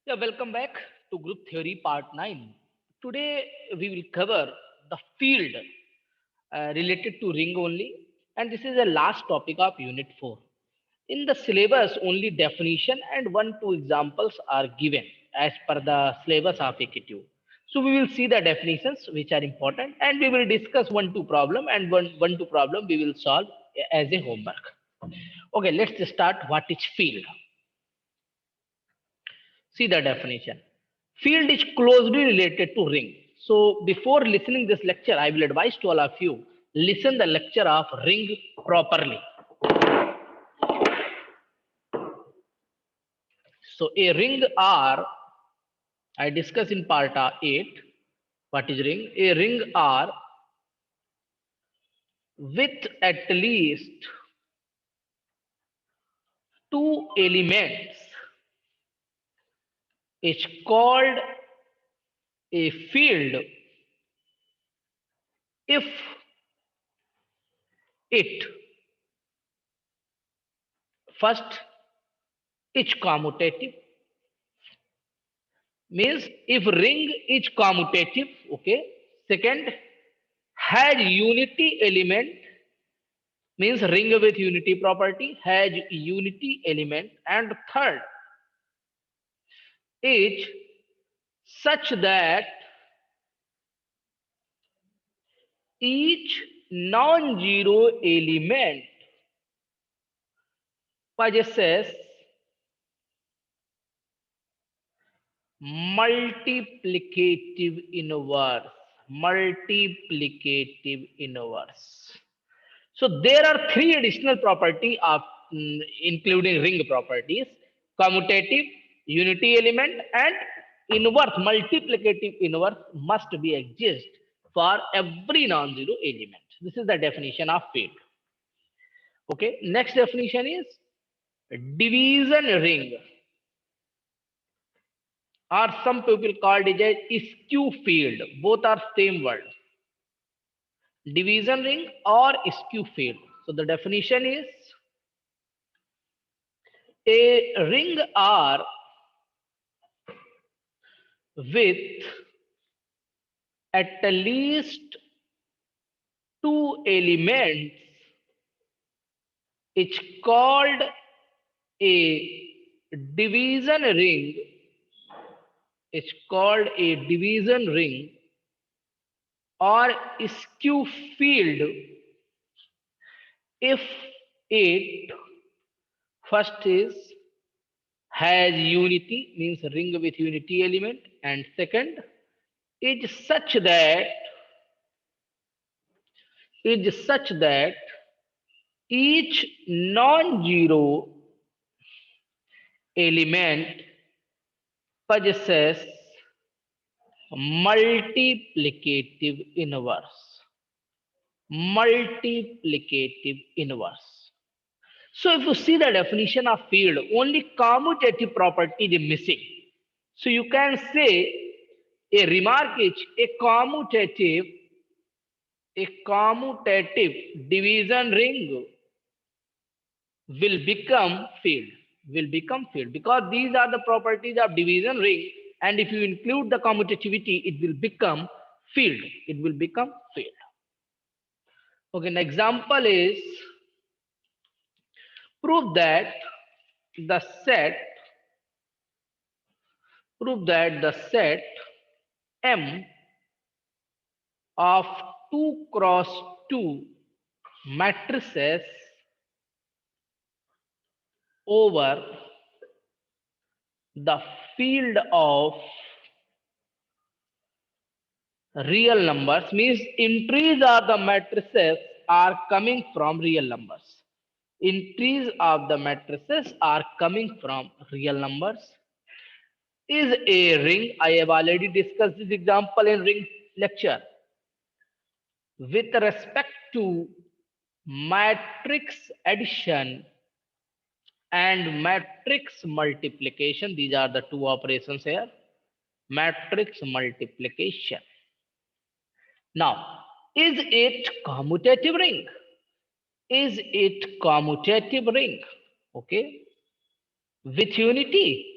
Yeah, welcome back to Group Theory Part 9. Today we will cover the field related to ring only, and this is the last topic of Unit 4. In the syllabus, only definition and 1-2 examples are given as per the syllabus of AKTU. So we will see the definitions which are important, and we will discuss 1-2 problem, and 1-2 problem we will solve as a homework. Okay, let's start. What is field? See the definition. Field is closely related to ring. So before listening this lecture, I will advise to all of you, listen the lecture of ring properly. So a ring R, I discuss in part 8, what is ring? A ring R with at least two elements is called a field if it first is commutative, means if ring is commutative, okay. Second, has unity element, means ring with unity property has unity element. And third, is such that each non-zero element possesses multiplicative inverse. Multiplicative inverse. So there are three additional property of including ring properties: commutative, unity element, and inverse. Multiplicative inverse must be exist for every non-zero element. This is the definition of field. Okay. Next definition is division ring, or some people called it a skew field. Both are same word. Division ring or skew field. So the definition is a ring R with at least two elements is called a division ring. It's called a division ring or skew field if it first is has unity, means ring with unity element, and second is such that each non-zero element possesses multiplicative inverse. Multiplicative inverse. So if you see the definition of field, only commutative property is missing. So you can say a remark is a commutative division ring will become field because these are the properties of division ring, and if you include the commutativity it will become field. Okay, an example is prove that the set the set M of 2 cross 2 matrices over the field of real numbers, means entries of the matrices are coming from real numbers. Entries of the matrices are coming from real numbers. Is a ring, I have already discussed this example in ring lecture, with respect to matrix addition and matrix multiplication. These are the two operations here. Matrix multiplication. Now, is it commutative ring? Is it commutative ring? Okay. With unity?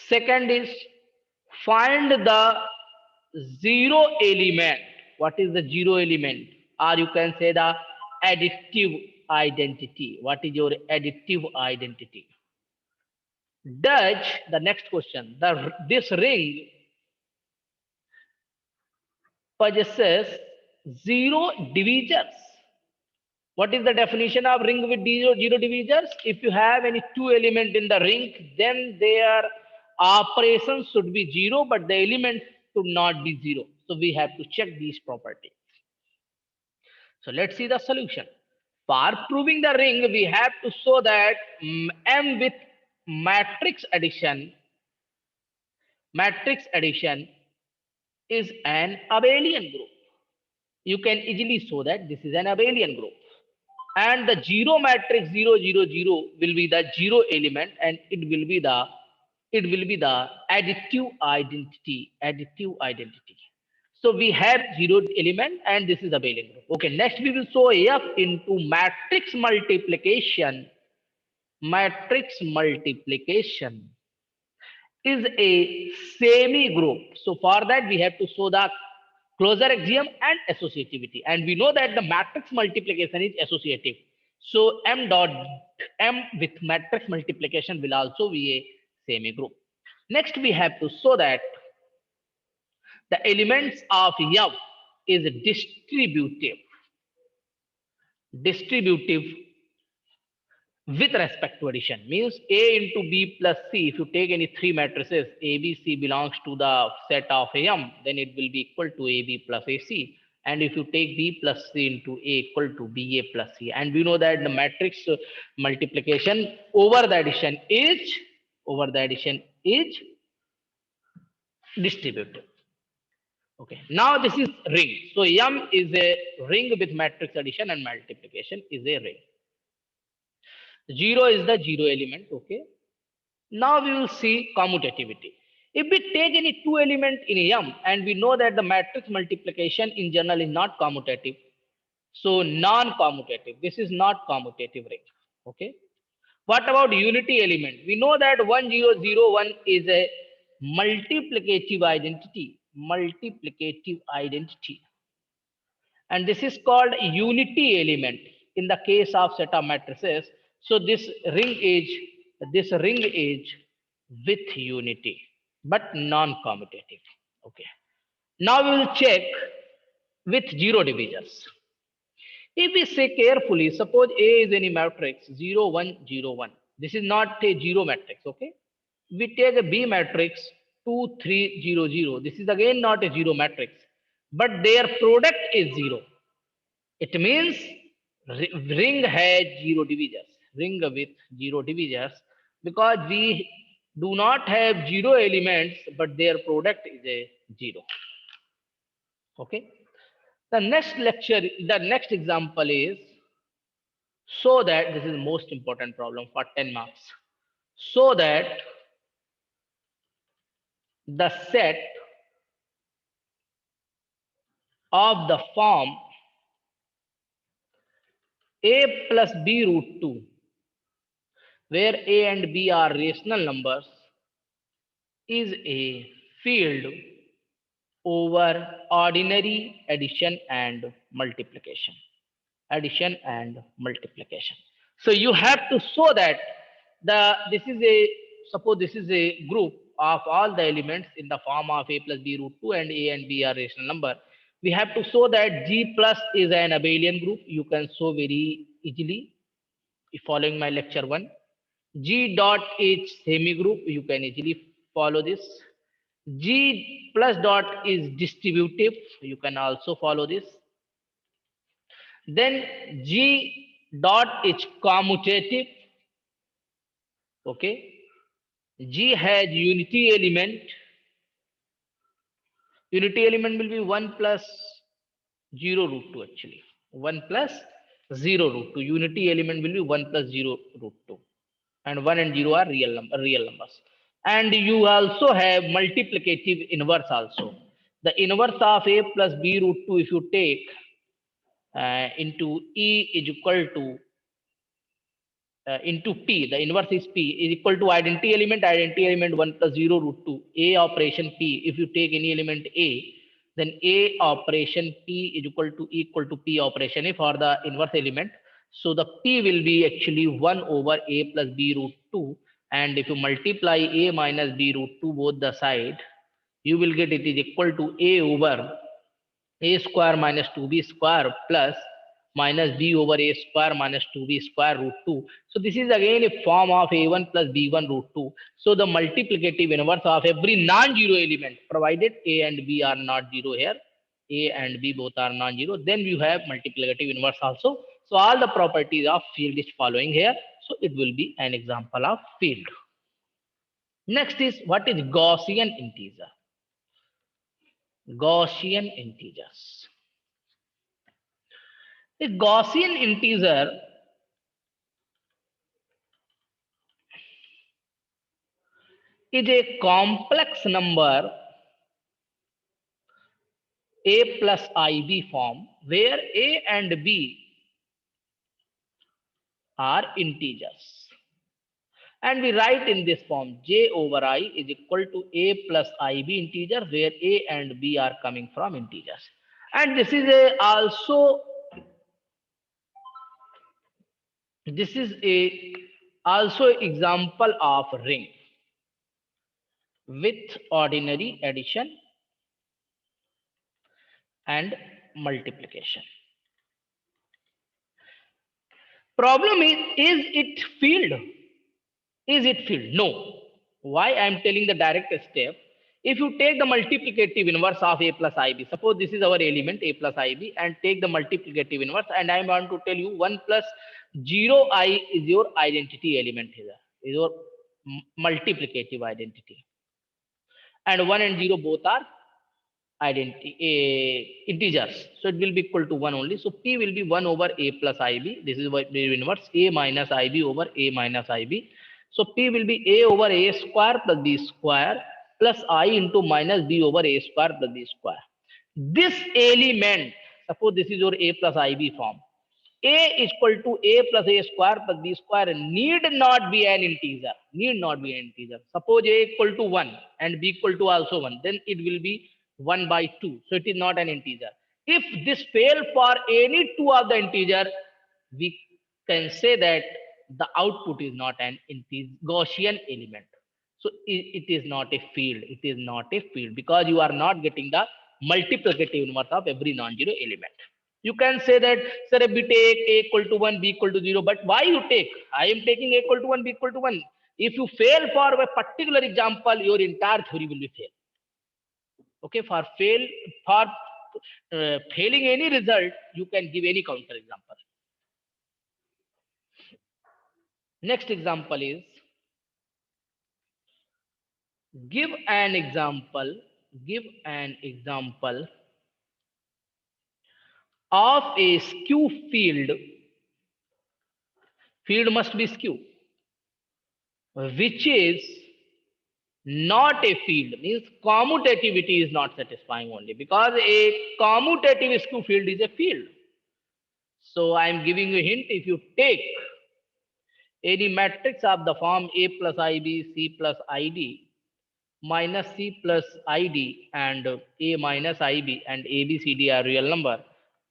Second is find the zero element. What is the zero element? Or you can say the additive identity. What is your additive identity? Does the next question, this ring possesses zero divisors? What is the definition of ring with zero divisors? If you have any two element in the ring, then their operations should be zero, but the elements should not be zero. So we have to check these properties. So let's see the solution. For proving the ring, we have to show that M with matrix addition is an abelian group. You can easily show that this is an abelian group. And the zero matrix 0 0 0 will be the zero element, and it will be the additive identity. So we have zero element, and this is abelian group. Okay, next we will show F into matrix multiplication. Matrix multiplication is a semi group. So for that we have to show the closure axiom and associativity. And we know that the matrix multiplication is associative. So M with matrix multiplication will also be a semi group. Next we have to show that the elements of F is distributive. Distributive with respect to addition means A into B plus C. If you take any three matrices, A, B, C belongs to the set of M, then it will be equal to AB plus AC. And if you take B plus C into A equal to BA plus C, and we know that the matrix multiplication over the addition is distributive. Okay, now this is ring. So M is a ring with matrix addition and multiplication is a ring. 0 is the zero element. Okay. Now we will see commutativity. If we take any two element in M, and we know that the matrix multiplication in general is not commutative, so non-commutative. This is not commutative ring. Okay. What about unity element? We know that 1001 is a multiplicative identity. Multiplicative identity. And this is called unity element in the case of set of matrices. So this ring is with unity but non-commutative. Okay, now we will check with zero divisors. If we say carefully, suppose A is any matrix 0 1 0 1, this is not a zero matrix. Okay, we take a B matrix 2 3 0 0, this is again not a zero matrix, but their product is zero. It means ring has zero divisors, ring with zero divisors, because we do not have zero elements, but their product is a zero. Okay. The next example is, so that this is the most important problem for 10 marks. So that the set of the form A plus B root 2, where A and B are rational numbers, is a field over ordinary addition and multiplication. Addition and multiplication. So you have to show that suppose this is a group of all the elements in the form of A plus B root 2, and A and B are rational number. We have to show that G plus is an abelian group. You can show very easily if following my lecture 1. G dot is semi group. You can easily follow this. G plus dot is distributive. You can also follow this. Then G dot is commutative. Okay. G has unity element. Unity element will be 1 plus 0 root 2 actually. 1 plus 0 root 2. Unity element will be 1 plus 0 root 2. And 1 and 0 are real numbers. And you also have multiplicative inverse also. The inverse of A plus B root 2, if you take into E is equal to into P, the inverse is P, is equal to identity element 1 plus 0 root 2, A operation P. If you take any element A, then A operation P is equal to P operation A for the inverse element. So the P will be actually 1 over A plus B root 2. And if you multiply A minus B root 2 both the side, you will get it is equal to A over A square minus 2B square plus minus B over A square minus 2B square root 2. So this is again a form of A1 plus B1 root 2. So the multiplicative inverse of every non-zero element, provided A and B are not zero here, A and B both are non-zero, then you have multiplicative inverse also. So all the properties of field is following here. So it will be an example of field. Next is, what is Gaussian integer? Gaussian integers. A Gaussian integer is a complex number A plus IB form where A and B are integers. And we write in this form J over I is equal to A plus IB integer where A and B are coming from integers. And this is also example of ring with ordinary addition and multiplication. Problem is it field? Is it field? No. Why I am telling the direct step? If you take the multiplicative inverse of A plus IB, suppose this is our element A plus IB, and take the multiplicative inverse, and I want to tell you 1 plus 0I is your identity element here, is your multiplicative identity. And 1 and 0 both are integers, so it will be equal to 1 only. So P will be 1 over A plus IB. This is what we inverse A minus IB over A minus IB. So P will be A over A square plus B square plus I into minus B over A square plus B square. This element, suppose this is your A plus IB form, A is equal to A plus A square plus B square need not be an integer. Need not be an integer. Suppose A equal to 1 and B equal to also 1, then it will be 1 by 2. So it is not an integer. If this fail for any two of the integer, we can say that the output is not an Gaussian element. So it is not a field. It is not a field because you are not getting the multiplicative inverse of every non-zero element. You can say that, sir, if we take A equal to 1, B equal to 0, but why you take? I am taking A equal to 1, B equal to 1. If you fail for a particular example, your entire theory will be fail. Okay, for failing any result, you can give any counter example. Next example is, give an example of a skew field. Field must be skew, which is not a field, means commutativity is not satisfying only, because a commutative skew field is a field. So I am giving you a hint. If you take any matrix of the form A plus IB, C plus ID, minus C plus ID, and A minus IB, and ABCD are real number,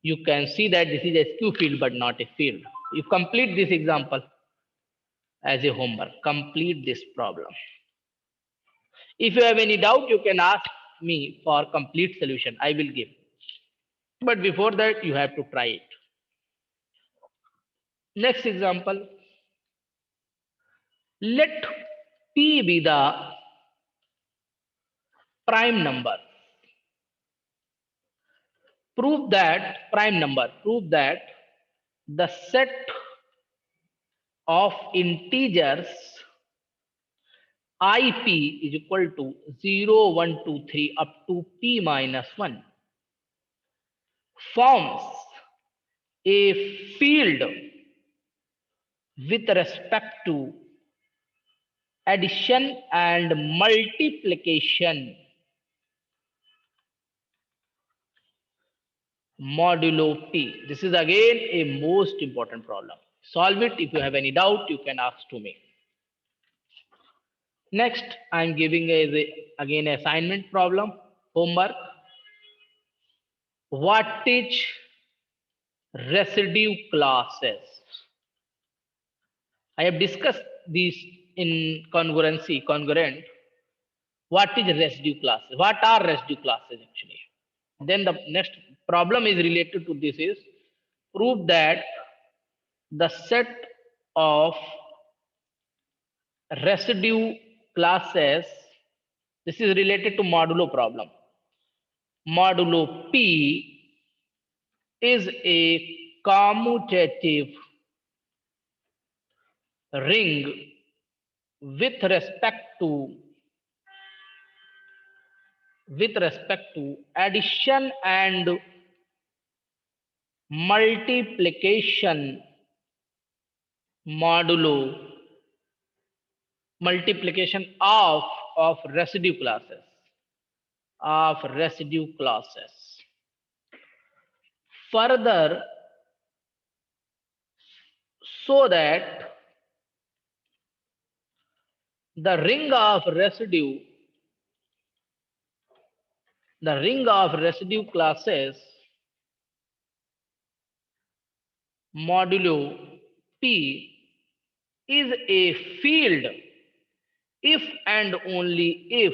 you can see that this is a skew field but not a field. You complete this example as a homework. Complete this problem. If you have any doubt, you can ask me for complete solution. I will give. But before that, you have to try it. Next example. Let P be the prime number. Prove that the set of integers IP is equal to 0, 1, 2, 3 up to P minus 1 forms a field with respect to addition and multiplication modulo P. This is again a most important problem. solve it. If you have any doubt, you can ask to me. Next, I am giving again assignment problem, homework. What is residue classes? I have discussed these in congruent. What is residue classes? What are residue classes actually? Then the next problem is related to this is prove that the set of residue classes, this is related to modulo problem. Modulo P is a commutative ring with respect to addition and multiplication modulo multiplication of residue classes. Further, so that the ring of residue classes modulo P is a field if and only if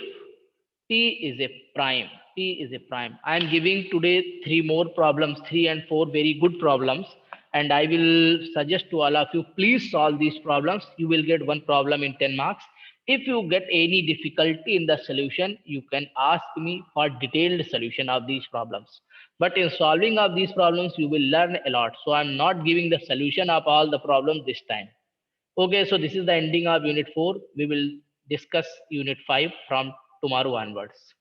T is a prime. T is a prime. I am giving today three more problems, 3 and 4 very good problems, and I will suggest to all of you, please solve these problems. You will get one problem in 10 marks. If you get any difficulty in the solution, you can ask me for detailed solution of these problems. But in solving of these problems, you will learn a lot. So I'm not giving the solution of all the problems this time. Okay, so this is the ending of unit 4. We will discuss unit 5 from tomorrow onwards.